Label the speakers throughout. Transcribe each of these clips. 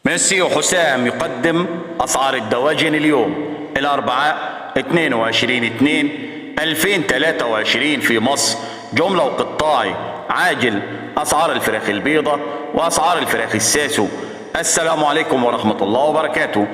Speaker 1: ميسي وحسام يقدم أسعار الدواجن اليوم الأربعاء 22/2/2023 في مصر جملة وقطاعي عاجل. أسعار الفراخ البيضة وأسعار الفراخ الساسو. السلام عليكم ورحمة الله وبركاته.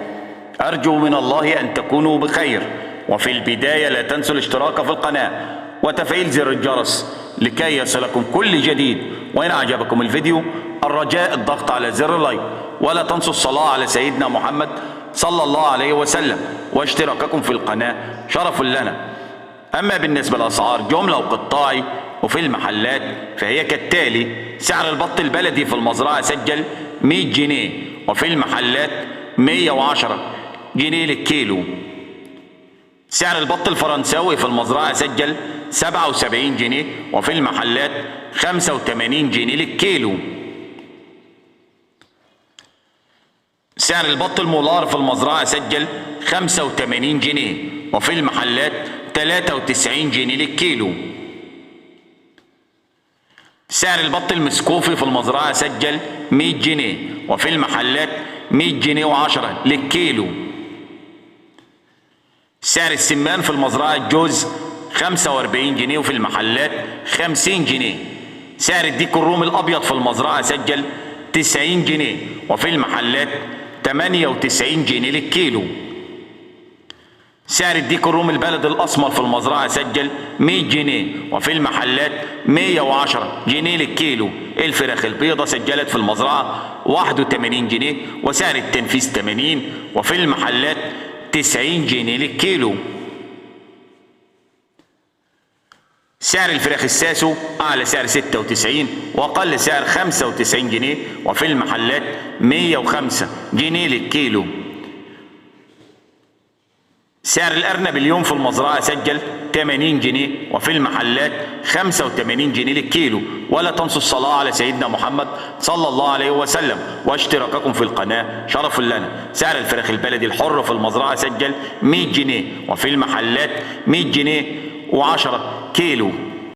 Speaker 1: أرجو من الله أن تكونوا بخير، وفي البداية لا تنسوا الاشتراك في القناة وتفعيل زر الجرس لكي يصلكم كل جديد. وإن أعجبكم الفيديو الرجاء الضغط على زر اللايك، ولا تنسوا الصلاة على سيدنا محمد صلى الله عليه وسلم، واشتراككم في القناة شرف لنا. أما بالنسبة للأسعار جملة وقطاعي وفي المحلات فهي كالتالي: سعر البط البلدي في المزرعة سجل 100 جنيه، وفي المحلات 110 جنيه للكيلو. سعر البط الفرنساوي في المزرعة سجل 77 جنيه، وفي المحلات 85 جنيه للكيلو. سعر البط المولار في المزرعة سجل 85 جنيه، وفي المحلات 93 جنيه للكيلو. سعر البط المسكوفي في المزرعة سجل 100 جنيه، وفي المحلات 100 جنيه و10 للكيلو. سعر السمان في المزرعة الجوز 45 جنيه، وفي المحلات 50 جنيه. سعر الديك الرومي الأبيض في المزرعة سجل 90 جنيه، وفي المحلات 98 جنيه للكيلو. سعر الديك الرومي البلد الأسمر في المزرعة سجل 100 جنيه، وفي المحلات 110 جنيه للكيلو. الفراخ البيضة سجلت في المزرعة 81 جنيه، وسعر التنفيذ 80، وفي المحلات 90 جنيه للكيلو. سعر الفراخ الساسو أعلى سعر 96 وأقل سعر 95 جنيه، وفي المحلات 105 جنيه للكيلو. سعر الأرنب اليوم في المزرعة سجل 80 جنيه، وفي المحلات 85 جنيه للكيلو. ولا تنسوا الصلاة على سيدنا محمد صلى الله عليه وسلم، واشتراككم في القناة شرف لنا. سعر الفراخ البلدي الحر في المزرعة سجل 100 جنيه، وفي المحلات 100 جنيه و10 كيلو.